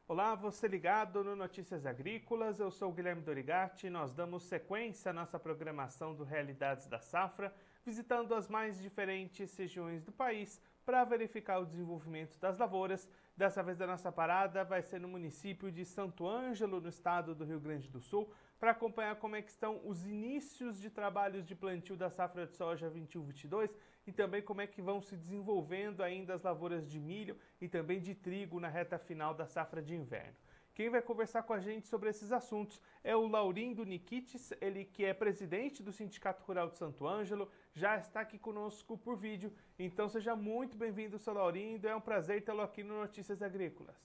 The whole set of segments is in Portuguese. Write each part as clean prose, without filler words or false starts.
Olá, você ligado no Notícias Agrícolas, eu sou o Guilherme Dorigatti. Nós damos sequência à nossa programação do Realidades da Safra, visitando as mais diferentes regiões do país para verificar o desenvolvimento das lavouras. Dessa vez a nossa parada vai ser no município de Santo Ângelo, no estado do Rio Grande do Sul, para acompanhar como é que estão os inícios de trabalhos de plantio da safra de soja 21-22 e também como é que vão se desenvolvendo ainda as lavouras de milho e também de trigo na reta final da safra de inverno. Quem vai conversar com a gente sobre esses assuntos é o Laurindo Nikitis, ele que é presidente do Sindicato Rural de Santo Ângelo, já está aqui conosco por vídeo. Então seja muito bem-vindo, seu Laurindo, é um prazer tê-lo aqui no Notícias Agrícolas.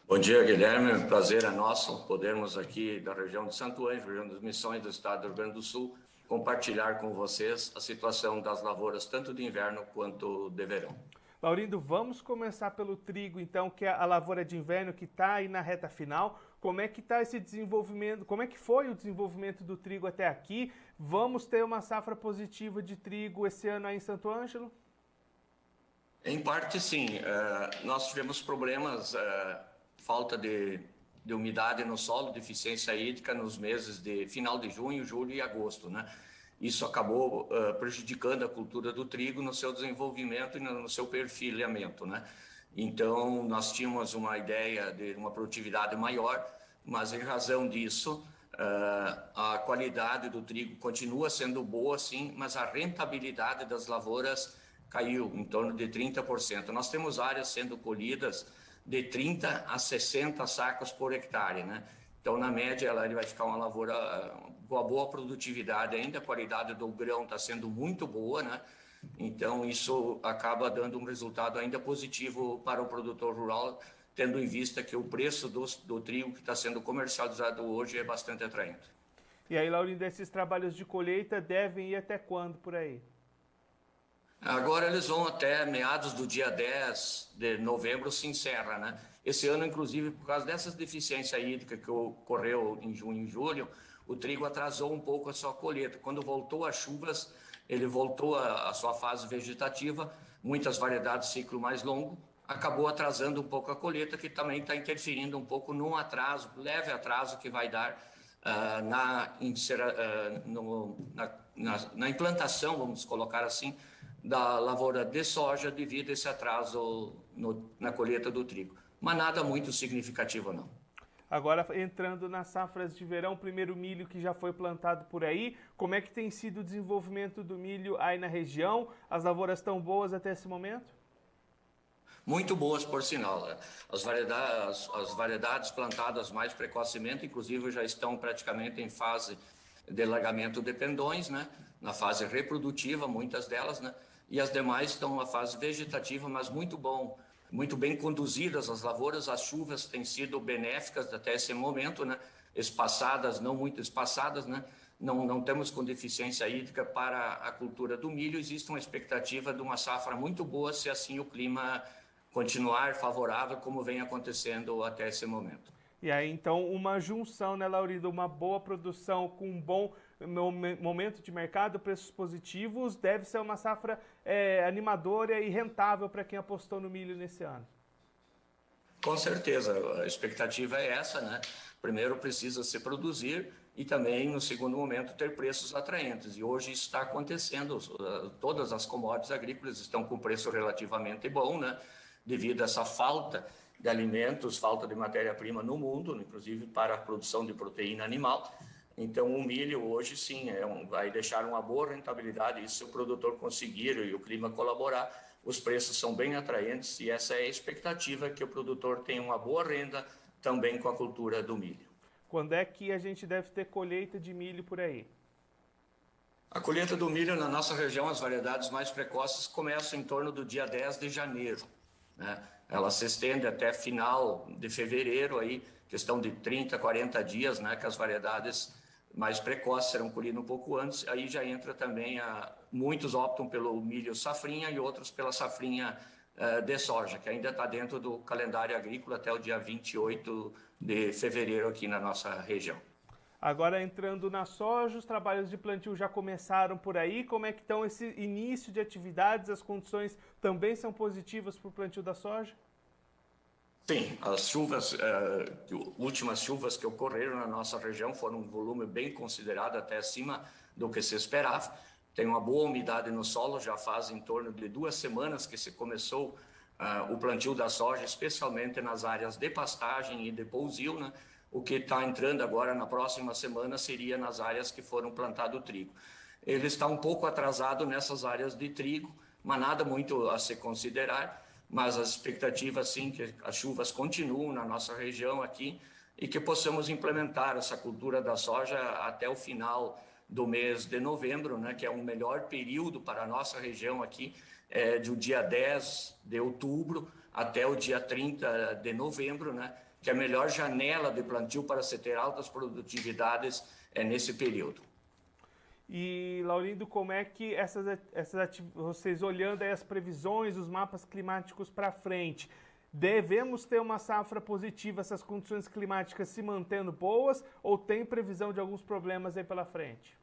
Bom dia, Guilherme, o prazer é nosso podermos aqui da região de Santo Ângelo, região das Missões do estado do Rio Grande do Sul, compartilhar com vocês a situação das lavouras tanto de inverno quanto de verão. Laurindo, vamos começar pelo trigo, então, que é a lavoura de inverno que está aí na reta final. Como é que está esse desenvolvimento? Como é que foi o desenvolvimento do trigo até aqui? Vamos ter uma safra positiva de trigo esse ano aí em Santo Ângelo? Em parte, sim. Nós tivemos problemas, falta de umidade no solo, deficiência hídrica nos meses de final de junho, julho e agosto, né? Isso acabou prejudicando a cultura do trigo no seu desenvolvimento e no seu perfilhamento, né? Então, nós tínhamos uma ideia de uma produtividade maior, mas em razão disso, a qualidade do trigo continua sendo boa, sim, mas a rentabilidade das lavouras caiu em torno de 30%. Nós temos áreas sendo colhidas de 30 a 60 sacos por hectare, né? Então, na média, ele vai ficar uma lavoura com uma boa produtividade ainda, a qualidade do grão está sendo muito boa, né? Então, isso acaba dando um resultado ainda positivo para o produtor rural, tendo em vista que o preço do trigo que está sendo comercializado hoje é bastante atraente. E aí, Laurindo, esses trabalhos de colheita devem ir até quando por aí? Agora eles vão até meados do dia 10 de novembro, se encerra, né? Esse ano, inclusive, por causa dessas deficiências hídricas que ocorreu em junho e julho, o trigo atrasou um pouco a sua colheita. Quando voltou as chuvas, ele voltou à sua fase vegetativa, muitas variedades ciclo mais longo, acabou atrasando um pouco a colheita, que também está interferindo um pouco num atraso, leve atraso que vai dar na implantação, vamos colocar assim, da lavoura de soja devido a esse atraso na colheita do trigo. Mas nada muito significativo, não. Agora, entrando nas safras de verão, primeiro milho que já foi plantado por aí, como é que tem sido o desenvolvimento do milho aí na região? As lavouras estão boas até esse momento? Muito boas, por sinal. As variedades plantadas mais precocemente, inclusive, já estão praticamente em fase de largamento de pendões, né? Na fase reprodutiva, muitas delas, né? E as demais estão na fase vegetativa, mas muito bem conduzidas as lavouras. As chuvas têm sido benéficas até esse momento, né? Espaçadas, não muito espaçadas, né? Não temos com deficiência hídrica para a cultura do milho. Existe uma expectativa de uma safra muito boa, se assim o clima continuar favorável, como vem acontecendo até esse momento. E aí, então, uma junção, né, Laurindo? Uma boa produção com um bom momento de mercado, preços positivos, deve ser uma safra animadora e rentável para quem apostou no milho nesse ano. Com certeza, a expectativa é essa, né? Primeiro precisa se produzir e também, no segundo momento, ter preços atraentes. E hoje isso está acontecendo, todas as commodities agrícolas estão com preço relativamente bom, né? Devido a essa falta de alimentos, falta de matéria-prima no mundo, inclusive para a produção de proteína animal. Então, o milho hoje, sim, vai deixar uma boa rentabilidade, e se o produtor conseguir e o clima colaborar, os preços são bem atraentes e essa é a expectativa, que o produtor tenha uma boa renda também com a cultura do milho. Quando é que a gente deve ter colheita de milho por aí? A colheita do milho na nossa região, as variedades mais precoces, começam em torno do dia 10 de janeiro. Né? Ela se estende até final de fevereiro, aí, questão de 30, 40 dias, né, que as variedades mais precoces serão colhidas um pouco antes. Aí já entra também, muitos optam pelo milho safrinha e outros pela safrinha de soja, que ainda está dentro do calendário agrícola até o dia 28 de fevereiro aqui na nossa região. Agora, entrando na soja, os trabalhos de plantio já começaram por aí. Como é que estão esse início de atividades? As condições também são positivas para o plantio da soja? Sim, as chuvas, últimas chuvas que ocorreram na nossa região foram um volume bem considerado, até acima do que se esperava. Tem uma boa umidade no solo, já faz em torno de 2 semanas que se começou o plantio da soja, especialmente nas áreas de pastagem e de pousio, né? O que está entrando agora na próxima semana seria nas áreas que foram plantado trigo. Ele está um pouco atrasado nessas áreas de trigo, mas nada muito a se considerar, mas as expectativas, sim, que as chuvas continuam na nossa região aqui e que possamos implementar essa cultura da soja até o final do mês de novembro, né, que é um melhor período para a nossa região aqui, do dia 10 de outubro até o dia 30 de novembro, né, que é a melhor janela de plantio para se ter altas produtividades nesse período. E, Laurindo, como é que vocês olhando aí as previsões, os mapas climáticos para frente, devemos ter uma safra positiva, essas condições climáticas se mantendo boas, ou tem previsão de alguns problemas aí pela frente?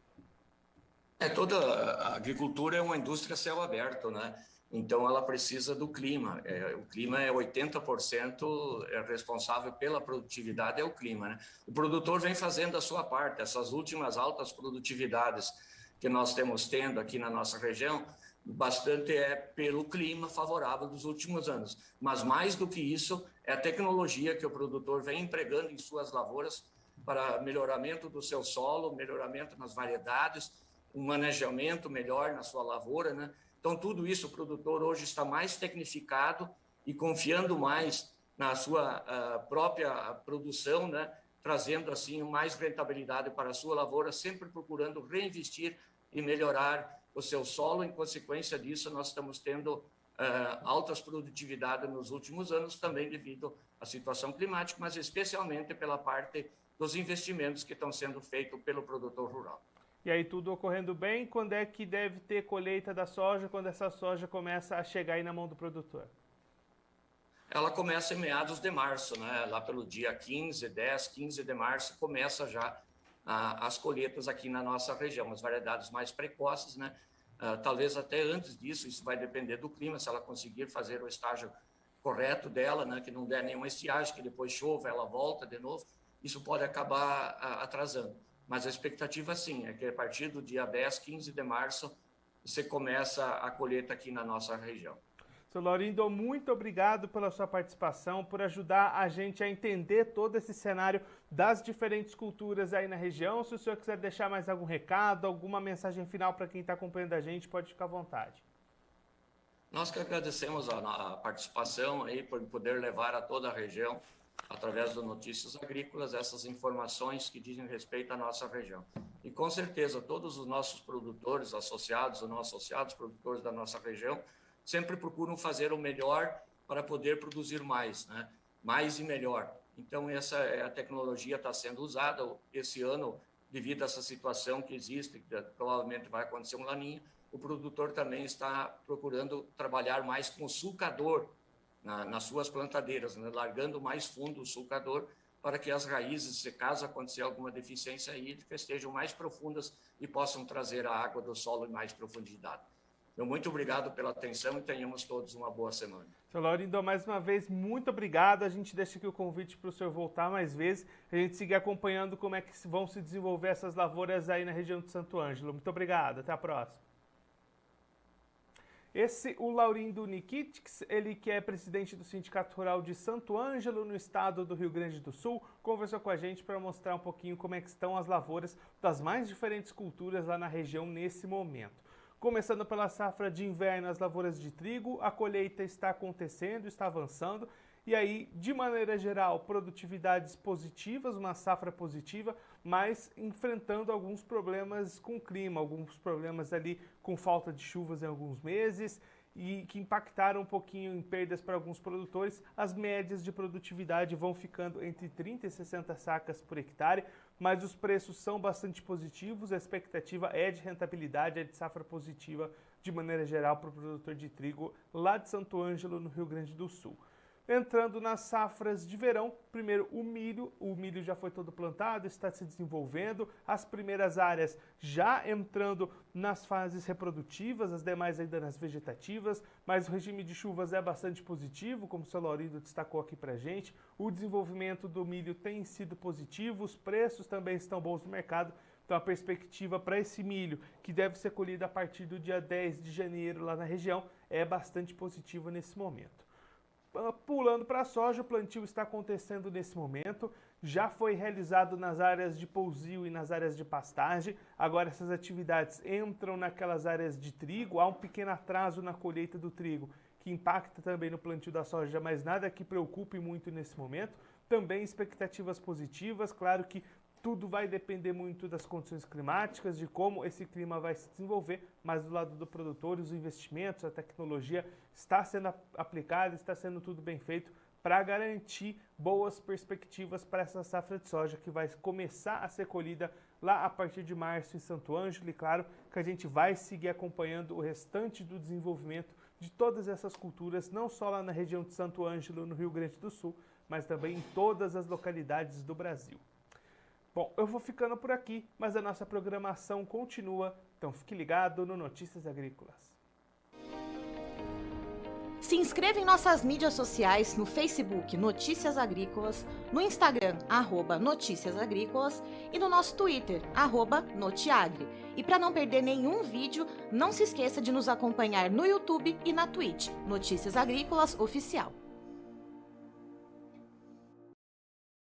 Toda a agricultura é uma indústria a céu aberto, né? Então ela precisa do clima. O clima é 80% responsável pela produtividade, é o clima, né? O produtor vem fazendo a sua parte. Essas últimas altas produtividades que nós temos tendo aqui na nossa região, bastante é pelo clima favorável dos últimos anos. Mas mais do que isso, é a tecnologia que o produtor vem empregando em suas lavouras para melhoramento do seu solo, melhoramento nas variedades, um manejamento melhor na sua lavoura, né? Então, tudo isso o produtor hoje está mais tecnificado e confiando mais na sua própria produção, né? Trazendo, assim, mais rentabilidade para a sua lavoura, sempre procurando reinvestir e melhorar o seu solo. Em consequência disso, nós estamos tendo altas produtividades nos últimos anos, também devido à situação climática, mas especialmente pela parte dos investimentos que estão sendo feitos pelo produtor rural. E aí tudo ocorrendo bem, quando é que deve ter colheita da soja, quando essa soja começa a chegar aí na mão do produtor? Ela começa em meados de março, né? Lá pelo dia 15 de março, começa já as colheitas aqui na nossa região, as variedades mais precoces, né? Talvez até antes disso, isso vai depender do clima, se ela conseguir fazer o estágio correto dela, né? Que não der nenhuma estiagem, que depois chova, ela volta de novo, isso pode acabar atrasando. Mas a expectativa, sim, é que a partir do dia 10, 15 de março, você começa a colheita aqui na nossa região. Seu Laurindo, muito obrigado pela sua participação, por ajudar a gente a entender todo esse cenário das diferentes culturas aí na região. Se o senhor quiser deixar mais algum recado, alguma mensagem final para quem está acompanhando a gente, pode ficar à vontade. Nós que agradecemos a participação aí, por poder levar a toda a região, através do Notícias Agrícolas, essas informações que dizem respeito à nossa região. E com certeza todos os nossos produtores associados, ou não associados, produtores da nossa região, sempre procuram fazer o melhor para poder produzir mais, né? Mais e melhor. Então essa é a tecnologia está sendo usada esse ano, devido a essa situação que existe, que provavelmente vai acontecer um laninha, o produtor também está procurando trabalhar mais com o sulcador nas suas plantadeiras, né? Largando mais fundo o sulcador para que as raízes, se caso acontecer alguma deficiência hídrica, estejam mais profundas e possam trazer a água do solo em mais profundidade. Então, muito obrigado pela atenção e tenhamos todos uma boa semana. Seu Laurindo, mais uma vez, muito obrigado. A gente deixa aqui o convite para o senhor voltar mais vezes, a gente seguir acompanhando como é que vão se desenvolver essas lavouras aí na região de Santo Ângelo. Muito obrigado, até a próxima. O Laurindo Nikitix, ele que é presidente do Sindicato Rural de Santo Ângelo, no estado do Rio Grande do Sul, conversou com a gente para mostrar um pouquinho como é que estão as lavouras das mais diferentes culturas lá na região nesse momento. Começando pela safra de inverno, as lavouras de trigo, a colheita está acontecendo, está avançando, e aí, de maneira geral, produtividades positivas, uma safra positiva, mas enfrentando alguns problemas com o clima, alguns problemas ali com falta de chuvas em alguns meses, e que impactaram um pouquinho em perdas para alguns produtores. As médias de produtividade vão ficando entre 30 e 60 sacas por hectare, mas os preços são bastante positivos, a expectativa é de rentabilidade, é de safra positiva de maneira geral para o produtor de trigo lá de Santo Ângelo, no Rio Grande do Sul. Entrando nas safras de verão, primeiro o milho já foi todo plantado, está se desenvolvendo, as primeiras áreas já entrando nas fases reprodutivas, as demais ainda nas vegetativas, mas o regime de chuvas é bastante positivo, como o seu Laurindo destacou aqui pra gente. O desenvolvimento do milho tem sido positivo, os preços também estão bons no mercado, então a perspectiva para esse milho, que deve ser colhido a partir do dia 10 de janeiro lá na região, é bastante positiva nesse momento. Pulando para a soja, o plantio está acontecendo nesse momento, já foi realizado nas áreas de pousio e nas áreas de pastagem, agora essas atividades entram naquelas áreas de trigo, há um pequeno atraso na colheita do trigo, que impacta também no plantio da soja, mas nada que preocupe muito nesse momento, também expectativas positivas, claro que tudo vai depender muito das condições climáticas, de como esse clima vai se desenvolver, mas do lado do produtor, os investimentos, a tecnologia está sendo aplicada, está sendo tudo bem feito para garantir boas perspectivas para essa safra de soja que vai começar a ser colhida lá a partir de março em Santo Ângelo. E claro que a gente vai seguir acompanhando o restante do desenvolvimento de todas essas culturas, não só lá na região de Santo Ângelo, no Rio Grande do Sul, mas também em todas as localidades do Brasil. Bom, eu vou ficando por aqui, mas a nossa programação continua, então fique ligado no Notícias Agrícolas. Se inscreva em nossas mídias sociais, no Facebook Notícias Agrícolas, no Instagram @Notícias Agrícolas e no nosso Twitter @Notiagre. E para não perder nenhum vídeo, não se esqueça de nos acompanhar no YouTube e na Twitch, Notícias Agrícolas Oficial.